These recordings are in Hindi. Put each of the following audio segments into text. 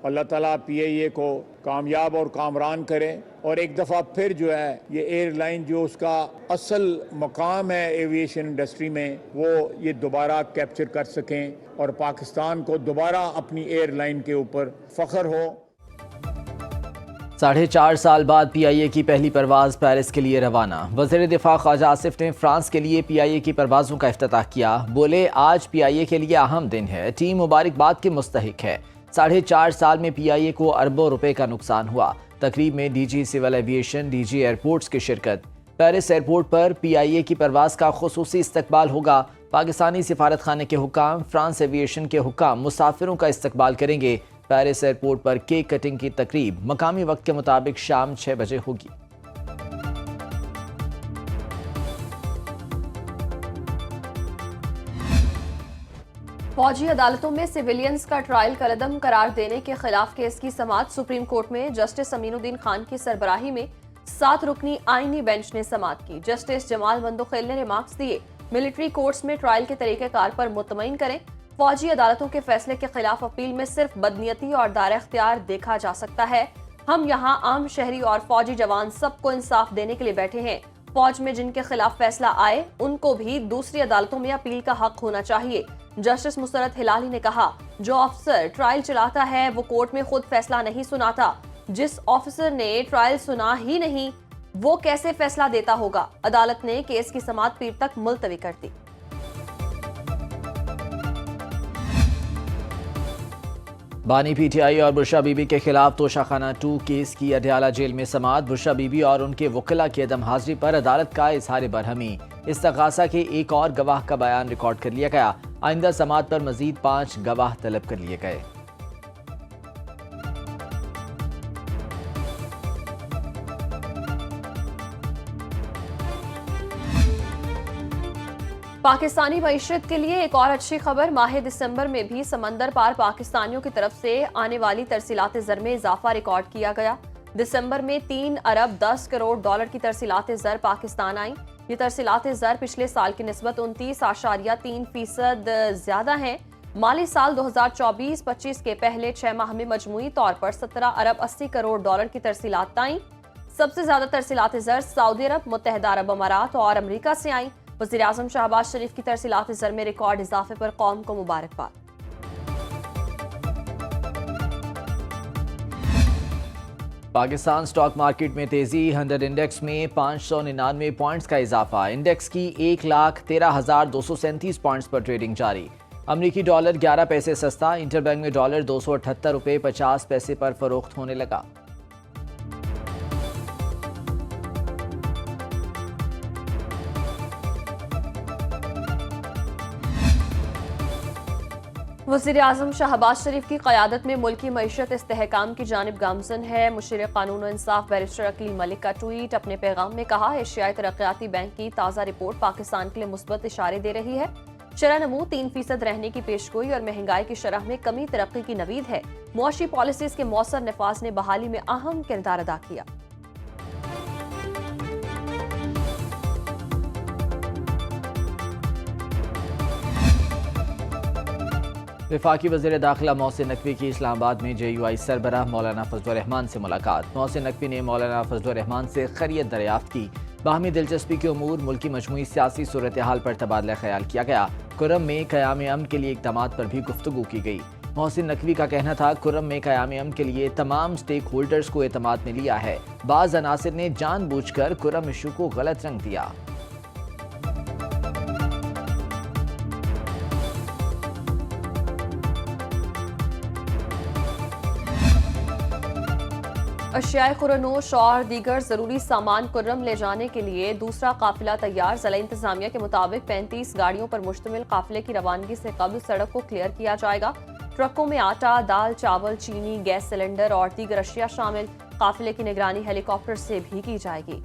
अल्लाह ताला PIA को कामयाब और कामरान करे और एक दफ़ा फिर जो है ये एयरलाइन जो उसका असल मकाम है एविएशन इंडस्ट्री में वो ये दोबारा कैप्चर कर सकें और पाकिस्तान को दोबारा अपनी एयरलाइन के ऊपर फ़ख्र हो। 4.5 साल बाद PIA की पहली परवाज पेरिस के लिए रवाना। वज़ीर दिफा ख्वाजा आसिफ ने फ्रांस के लिए PIA की परवाज़ों का इफ्तिताह किया। बोले, आज PIA के लिए अहम दिन है, टीम मुबारकबाद के मुस्तहिक है। 4.5 साल में PIA को अरबों रुपए का नुकसान हुआ। तकरीब में DG civil aviation, DG airports की शिरकत। पेरिस एयरपोर्ट पर PIA की परवाज का खुसूसी इस्तकबाल होगा। पाकिस्तानी सिफारत खाने के हुक्काम, फ्रांस एविएशन के हुक्काम मुसाफिरों का इस्तकबाल करेंगे। पेरिस एयरपोर्ट पर केक कटिंग की तकरीब मकामी वक्त के मुताबिक शाम 6 बजे होगी। फौजी अदालतों में सिविलियंस का ट्रायल कलअदम करार देने के खिलाफ केस की समाअत सुप्रीम कोर्ट में जस्टिस अमीनुद्दीन खान की सरबराही में 7 रुकनी आईनी बेंच ने समाअत की। जस्टिस जमाल बंदोखेल ने रिमार्क्स दिए, मिलिट्री कोर्ट्स में ट्रायल के तरीकेकार पर मुतमईन करें। फौजी अदालतों के फैसले के खिलाफ अपील में सिर्फ बदनीयती और दायरा इख्तियार देखा जा सकता है। हम यहाँ आम शहरी और फौजी जवान सबको इंसाफ देने के लिए बैठे हैं। फौज में जिनके खिलाफ फैसला आए उनको भी दूसरी अदालतों में अपील का हक होना चाहिए। जस्टिस मुसरत हिलाली ने कहा, जो ऑफिसर ट्रायल चलाता है वो कोर्ट में खुद फैसला नहीं सुनाता। जिस ऑफिसर ने ट्रायल सुना ही नहीं वो कैसे फैसला देता होगा। अदालत ने केस की समाअत पीर तक मुलतवी कर दी। बानी PTI और बुशरा बीबी के खिलाफ तोशाखाना 2 केस की अडयाला जेल में समाअत। बुशरा बीबी और उनके वकीला की अदम हाजिरी पर अदालत का इजहार बरहमी। इस्तगासा के एक और गवाह का बयान रिकॉर्ड कर लिया गया। आइंदा समाअत पर मजीद 5 गवाह तलब कर लिए गए। पाकिस्तानी मईशत के लिए एक और अच्छी खबर, माह दिसंबर में भी समंदर पार पाकिस्तानियों की तरफ से आने वाली तरसीलात ज़र में इजाफा रिकॉर्ड किया गया। दिसंबर में 3 अरब 10 करोड़ डॉलर की तरसीलात ज़र पाकिस्तान आई। ये तरसीलात ज़र पिछले साल की निस्बत 29.3% ज्यादा हैं। माली साल 2024-25 के पहले 6 माह में मजमूई तौर पर 17 अरब 80 करोड़ डॉलर की तरसीलात आई। सबसे ज्यादा तरसीलात ज़र सऊदी अरब, मुत्तहिदा अरब अमारात और अमरीका से आई। वज़ीर आज़म शहबाज शरीफ की तरसीलात ज़र में रिकॉर्ड इजाफे पर कौम को मुबारकबाद। पाकिस्तान स्टॉक मार्केट में तेजी, 100 इंडेक्स में 599 पॉइंट्स का इजाफा। इंडेक्स की 1,13,237 पॉइंट्स पर ट्रेडिंग जारी। अमरीकी डॉलर 11 पैसे सस्ता, इंटरबैंक में डॉलर 278 रुपये 50 पैसे पर फरोख्त होने लगा। वज़ीर आज़म शहबाज शरीफ की क़यादत में मुल्क की मईशत इस्तेहकाम की जानिब गामज़न है। मुशीर क़ानून और इंसाफ बैरिस्टर अकील मलिक का ट्वीट। अपने पैगाम में कहा, एशियाई तरक्याती बैंक की ताज़ा रिपोर्ट पाकिस्तान के लिए मुस्बत इशारे दे रही है। शरह नमू 3% रहने की पेशगोई और महंगाई की शरह में कमी तरक्की की नवीद है। मुआशी पॉलिसीज़ के मौसर नफाज ने बहाली में अहम किरदार अदा किया। वफाकी वज़ीर दाखिला मोहसिन नकवी की इस्लामाबाद में JUI सरबराह मौलाना फजलुर रहमान से मुलाकात। मोहसिन नकवी ने मौलाना फजलुर रहमान से खैरियत दरियाफ्त की। बाहमी दिलचस्पी के उमूर, मुल्की मजमूई सियासी सूरत हाल पर तबादला ख्याल किया गया। कुर्रम में क़याम अमन के लिए इक़दामात पर भी गुफ्तगू की गई। मोहसिन नकवी का कहना था, कुर्रम में क़याम अमन के लिए तमाम स्टेक होल्डर्स को एतमाद में लिया है। बाज़ अनासिर ने जानबूझकर कुर्रम इशू को गलत रंग दिया। अशियाए खुरनोश और दीगर जरूरी सामान कुर्रम ले जाने के लिए दूसरा काफिला तैयार। ज़िला इंतजामिया के मुताबिक 35 गाड़ियों पर मुश्तमिल काफिले की रवानगी से कबल सड़क को क्लियर किया जाएगा। ट्रकों में आटा, दाल, चावल, चीनी, गैस सिलेंडर और दीगर अशिया शामिल। काफिले की निगरानी हेलीकॉप्टर से भी की जाएगी।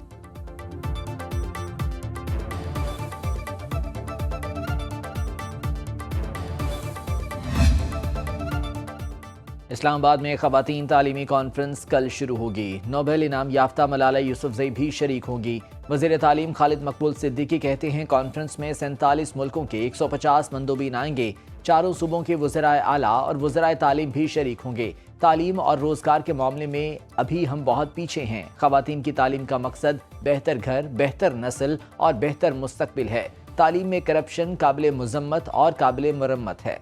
इस्लामाबाद में ख़वातीन तालीमी कॉन्फ्रेंस कल शुरू होगी। नोबेल इनाम याफ्ता मलाला यूसुफजई भी शरीक होंगी। वज़ीर तालीम खालिद मकबूल सिद्दीकी कहते हैं, कॉन्फ्रेंस में 47 मुल्कों के 150 मंदोबीन आएंगे। चारों सूबों के वज़राए आला और वज़राए तालीम भी शरीक होंगे। तालीम और रोजगार के मामले में अभी हम बहुत पीछे हैं। खवातीन की तालीम का मकसद बेहतर घर, बेहतर नस्ल और बेहतर मुस्तकबिल है। तालीम में करप्शन काबिल मुजम्मत और काबिल मुरम्मत है।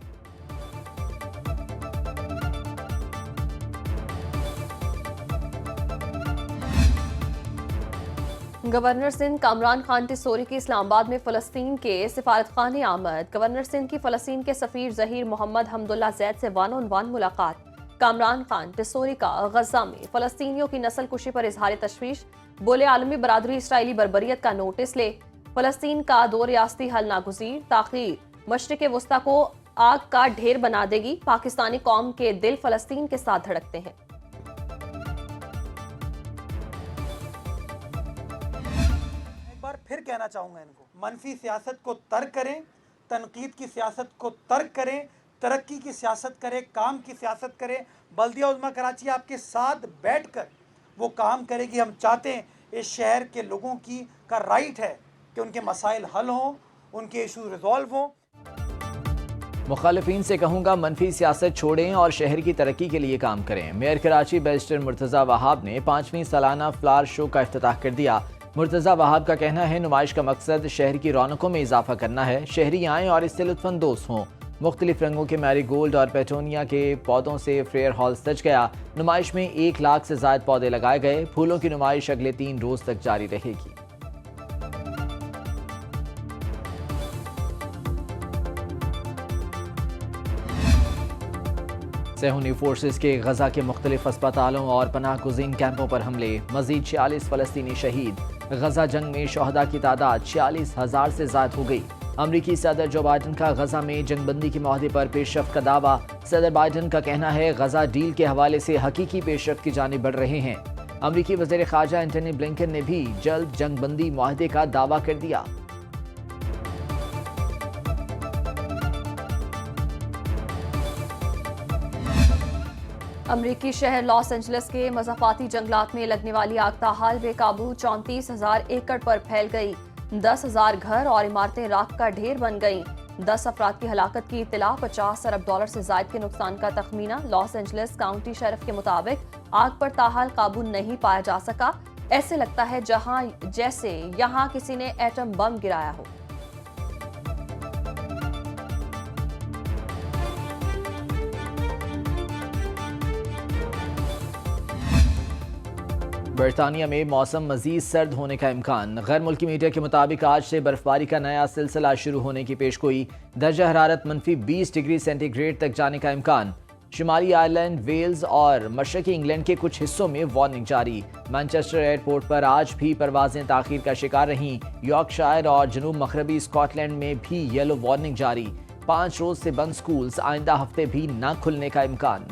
गवर्नर सिंध कामरान खान टिसोरी की इस्लामाबाद में फ़लस्तीन के सिफारतखाने आमद। गवर्नर सिंध की फ़लस्तीन के सफ़ीर ज़हीर मोहम्मद हमदुल्ला ज़ैद से वन ऑन वन मुलाकात। कामरान खान टिसोरी का गजा में फ़लस्तीनियों की नस्ल कुशी पर इजहार तशवीश। बोले आलमी बरादरी इसराइली बर्बरियत का नोटिस ले। फ़लस्तीन का दो रियासती हल नागुज़ीर। ताख़ीर मशरिक़ वस्ता को आग का ढेर बना देगी। पाकिस्तानी कौम के दिल फ़लस्तीन के साथ धड़कते हैं। फिर कहना चाहूँगा इनको, मनफी सियासत को तर्क करें, तनकीद की सियासत को तर्क करें, तरक्की की सियासत करें, काम की सियासत करें। बल्दिया उज़्मा कराची आपके साथ बैठकर वो काम करेगी। हम चाहते हैं इस शहर के लोगों का राइट है कि उनके मसाइल हल हों, उनके इशू रिजॉल्व हों। मुखालिफिन से कहूँगा मनफी सियासत छोड़ें और शहर की तरक्की के लिए काम करें। मेयर कराची बैरिस्टर मुर्तज़ा वहाब ने 5वीं सालाना फ्लावर शो का इफ्तिताह कर दिया। मुर्तज़ा वहाब का कहना है नुमाइश का मकसद शहर की रौनकों में इजाफा करना है। शहरी आएँ और इससे लुत्फ़अंदोज़ हों। मुख्तलिफ रंगों के मैरीगोल्ड और पेटोनिया के पौधों से फेयर हॉल सज गया। नुमाइश में 1 लाख से ज़ायद पौधे लगाए गए। फूलों की नुमाइश अगले 3 रोज़ तक जारी रहेगी। सेहूनी फोर्सेस के गजा के मुख्तलिफ अस्पतालों और पनाह गुज़ीन कैंपों पर हमले। मजीद 46 फ़लस्तीनी शहीद। गजा जंग में शहदा की तादाद 46,000 से ज़ायद हो गई। अमरीकी सदर जो बाइडन का गजा में जंगबंदी के मुआहदे पर पेशरफ्त का दावा। सदर बाइडन का कहना है गजा डील के हवाले से हकीकी पेशरफ्त की जानिब बढ़ रहे हैं। अमरीकी वज़ीर ख़ारजा एंटनी ब्लिंकन ने भी जल्द जंगबंदी मुआहदे का दावा कर दिया। अमरीकी शहर लॉस एंजलिस के मज़ाफ़ाती जंगलात में लगने वाली आग ताहाल बेकाबू 34,000 एकड़ पर फैल गई। 10,000 घर और इमारतें राख का ढेर बन गईं। 10 अफराद की हलाकत की इत्तला। $50 अरब से जायद के नुकसान का तखमीना। लॉस एंजलिस काउंटी शेरिफ के मुताबिक आग पर ताहाल काबू नहीं पाया जा सका। ऐसे लगता है जैसे यहाँ किसी ने एटम बम गिराया हो। बरतानिया में मौसम मजीद सर्द होने का इम्कान। गैर मुल्की मीडिया के मुताबिक आज से बर्फबारी का नया सिलसिला शुरू होने की पेशगोई। दर्जा हरारत -20 डिग्री सेंटीग्रेड तक जाने का इम्कान। शुमाली आयरलैंड, वेल्स और मशरकी इंग्लैंड के कुछ हिस्सों में वार्निंग जारी। मैनचेस्टर एयरपोर्ट पर आज भी परवाजें ताखीर का शिकार रहीं। यॉर्कशायर और जनूब मगरबी स्कॉटलैंड में भी येलो वार्निंग जारी। 5 रोज से बंद स्कूल्स, आइंदा हफ्ते भी न खुलने का इम्कान।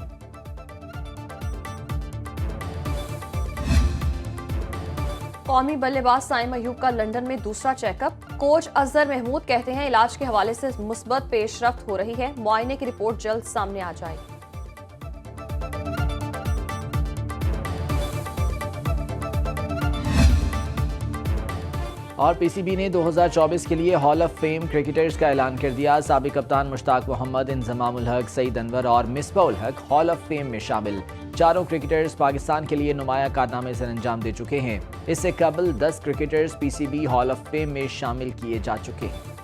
कौमी बल्लेबाज साइम अयूब का लंदन में दूसरा चेकअप। कोच अजहर महमूद कहते हैं इलाज के हवाले से मुस्बत पेशरफ्त हो रही है। मुआयने की रिपोर्ट जल्द सामने आ जाएगी। और पीसीबी ने 2024 के लिए हॉल ऑफ फेम क्रिकेटर्स का ऐलान कर दिया। साबिक कप्तान मुश्ताक मोहम्मद, इंजमामुल हक, सईद अनवर और मिसबाउल हक हॉल ऑफ फेम में शामिल। चारों क्रिकेटर्स पाकिस्तान के लिए नुमाया कारनामे सर अंजाम दे चुके हैं। इससे कबल 10 cricketers PCB hall of fame में शामिल किए जा चुके हैं।